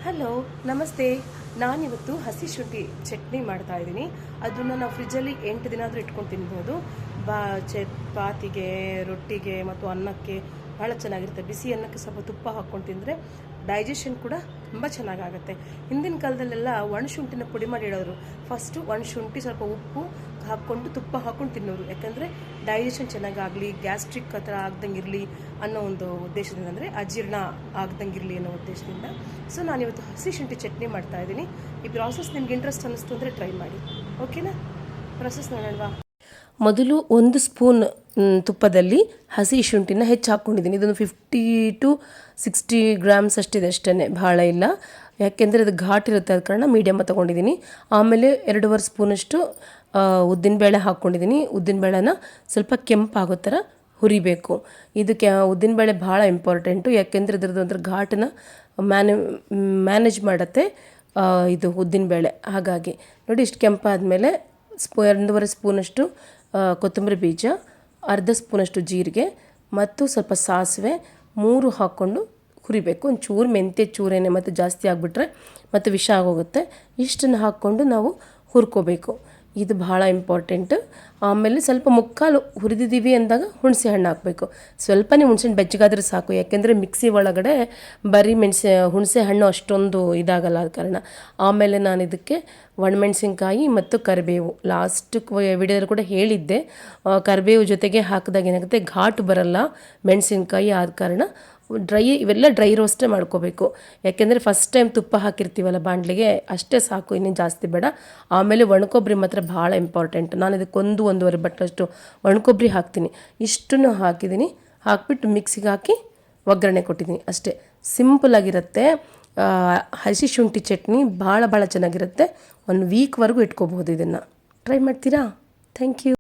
Hello, ನಮಸ್ತೆ. ನಾನಿವತ್ತು ಹಸಿ ಶುಂಠಿ ಚಟ್ನಿ ಮಾಡ್ತಾ ಇದ್ದೀನಿ. ಅದನ್ನು ನಾವು ಫ್ರಿಜ್ಜಲ್ಲಿ 8 ದಿನ ಆದರೂ ಇಟ್ಕೊಂಡು ತಿನ್ಬೋದು. ಚಪಾತಿಗೆ, ರೊಟ್ಟಿಗೆ ಮತ್ತು ಅನ್ನಕ್ಕೆ ಭಾಳ ಚೆನ್ನಾಗಿರುತ್ತೆ. ಬಿಸಿ ಅನ್ನಕ್ಕೆ ಸ್ವಲ್ಪ ತುಪ್ಪ ಹಾಕ್ಕೊಂಡು ತಿಂದರೆ ಡೈಜೆಷನ್ ಕೂಡ ತುಂಬ ಚೆನ್ನಾಗಾಗುತ್ತೆ. ಹಿಂದಿನ ಕಾಲದಲ್ಲೆಲ್ಲ ಒಣಶುಂಠಿನ ಪುಡಿ ಮಾಡಿ ಇಡೋರು. ಫಸ್ಟು ಒಣಶುಂಠಿ ಸ್ವಲ್ಪ ಉಪ್ಪು ಹಾಕ್ಕೊಂಡು ತುಪ್ಪ ಹಾಕ್ಕೊಂಡು ತಿನ್ನೋರು. ಯಾಕಂದರೆ ಡೈಜೆಷನ್ ಚೆನ್ನಾಗಾಗಲಿ, ಗ್ಯಾಸ್ಟ್ರಿಕ್ ಆ ಥರ ಆಗ್ದಂಗೆ ಇರಲಿ ಅನ್ನೋ ಒಂದು ಉದ್ದೇಶದಿಂದ, ಅಂದರೆ ಅಜೀರ್ಣ ಆಗ್ದಂಗೆ ಇರಲಿ ಅನ್ನೋ ಉದ್ದೇಶದಿಂದ. ಸೊ ನಾನಿವತ್ತು ಹಸಿ ಶುಂಠಿ ಚಟ್ನಿ ಮಾಡ್ತಾ ಇದ್ದೀನಿ. ಈ ಪ್ರಾಸೆಸ್ ನಿಮ್ಗೆ ಇಂಟ್ರೆಸ್ಟ್ ಅನ್ನಿಸ್ತು ಅಂದರೆ ಟ್ರೈ ಮಾಡಿ. ಓಕೆನಾ? ಪ್ರಾಸೆಸ್ ನೋಡೋಣವಾ? ಮೊದಲು 1 ಸ್ಪೂನ್ ತುಪ್ಪದಲ್ಲಿ ಹಸಿ ಶುಂಠಿನ ಹೆಚ್ಚು ಹಾಕ್ಕೊಂಡಿದ್ದೀನಿ. ಇದೊಂದು 50 to 60 ಗ್ರಾಮ್ಸ್ ಅಷ್ಟಿದೆ, ಅಷ್ಟೇ, ಭಾಳ ಇಲ್ಲ. ಯಾಕೆಂದರೆ ಅದು ಘಾಟ್ ಇರುತ್ತೆ, ಅದ ಕಾರಣ ಮೀಡಿಯಮ್ ತೊಗೊಂಡಿದ್ದೀನಿ. ಆಮೇಲೆ 2.5 ಸ್ಪೂನಷ್ಟು ಉದ್ದಿನಬೇಳೆ ಹಾಕ್ಕೊಂಡಿದ್ದೀನಿ. ಉದ್ದಿನಬೇಳೆನ ಸ್ವಲ್ಪ ಕೆಂಪಾಗೋ ಥರ ಹುರಿಬೇಕು. ಇದಕ್ಕೆ ಉದ್ದಿನಬೇಳೆ ಭಾಳ ಇಂಪಾರ್ಟೆಂಟು, ಯಾಕೆಂದರೆ ಇದ್ರದ್ದು ಒಂಥರ ಘಾಟನ್ನ ಮ್ಯಾನೇಜ್ ಮಾಡುತ್ತೆ ಇದು ಉದ್ದಿನಬೇಳೆ. ಹಾಗಾಗಿ ನೋಡಿ, ಇಷ್ಟು ಕೆಂಪಾದಮೇಲೆ 2.5 ಸ್ಪೂನಷ್ಟು ಕೊತ್ತಂಬರಿ ಬೀಜ, ಅರ್ಧ ಸ್ಪೂನಷ್ಟು ಜೀರಿಗೆ ಮತ್ತು ಸ್ವಲ್ಪ ಸಾಸಿವೆ 3 ಹಾಕ್ಕೊಂಡು ಹುರಿಬೇಕು. ಒಂದು ಚೂರು ಮೆಂತ್ಯ ಚೂರೇನೆ, ಮತ್ತು ಜಾಸ್ತಿ ಆಗಿಬಿಟ್ರೆ ಮತ್ತು ವಿಷ ಆಗೋಗುತ್ತೆ. ಇಷ್ಟನ್ನು ಹಾಕ್ಕೊಂಡು ನಾವು ಹುರ್ಕೋಬೇಕು. ಇದು ಭಾಳ ಇಂಪಾರ್ಟೆಂಟು. ಆಮೇಲೆ ಸ್ವಲ್ಪ ಮುಕ್ಕಾಲು ಹುರಿದಿದ್ದೀವಿ ಅಂದಾಗ ಹುಣಸೆ ಹಣ್ಣು ಹಾಕಬೇಕು. ಸ್ವಲ್ಪನೇ ಹುಣಸೆ ಹಣ್ಣು ಬೆಚ್ಚಗಾದ್ರೆ ಸಾಕು, ಯಾಕೆಂದರೆ ಮಿಕ್ಸಿ ಒಳಗಡೆ ಬರೀ ಹುಣಸೆ ಹಣ್ಣು ಅಷ್ಟೊಂದು ಇದಾಗಲ್ಲ, ಆದ ಕಾರಣ. ಆಮೇಲೆ ನಾನು ಇದಕ್ಕೆ ಒಣಮೆಣಸಿನ್ಕಾಯಿ ಮತ್ತು ಕರಿಬೇವು ಲಾಸ್ಟ್ ವಿಡಿಯೋದಲ್ಲಿ ಕೂಡ ಹೇಳಿದ್ದೆ. ಕರಿಬೇವು ಜೊತೆಗೆ ಹಾಕಿದಾಗ ಏನಾಗುತ್ತೆ, ಘಾಟು ಬರಲ್ಲ ಮೆಣಸಿನ್ಕಾಯಿ, ಆದ ಕಾರಣ ಇವೆಲ್ಲ ಡ್ರೈ ರೋಸ್ಟೇ ಮಾಡ್ಕೋಬೇಕು. ಯಾಕೆಂದರೆ ಫಸ್ಟ್ ಟೈಮ್ ತುಪ್ಪ ಹಾಕಿರ್ತೀವಲ್ಲ ಬಾಣಲಿಗೆ, ಅಷ್ಟೇ ಸಾಕು, ಇನ್ನೇನು ಜಾಸ್ತಿ ಬೇಡ. ಆಮೇಲೆ ಒಣಕೊಬ್ಬರಿ ಮಾತ್ರ ಭಾಳ ಇಂಪಾರ್ಟೆಂಟ್. ನಾನು ಇದಕ್ಕೆ 1-1.5 ಬಟ್ಟಲಷ್ಟು ಒಣಕೊಬ್ಬರಿ ಹಾಕ್ತೀನಿ. ಇಷ್ಟನ್ನು ಹಾಕಿದ್ದೀನಿ. ಹಾಕಿಬಿಟ್ಟು ಮಿಕ್ಸಿಗೆ ಹಾಕಿ ಒಗ್ಗರಣೆ ಕೊಟ್ಟಿದ್ದೀನಿ, ಅಷ್ಟೇ. ಸಿಂಪಲಾಗಿರುತ್ತೆ. ಹಸಿ ಶುಂಠಿ ಚಟ್ನಿ ಭಾಳ ಚೆನ್ನಾಗಿರುತ್ತೆ. 1 ವೀಕ್ವರೆಗೂ ಇಟ್ಕೋಬಹುದು. ಇದನ್ನು ಟ್ರೈ ಮಾಡ್ತೀರಾ? Thank you.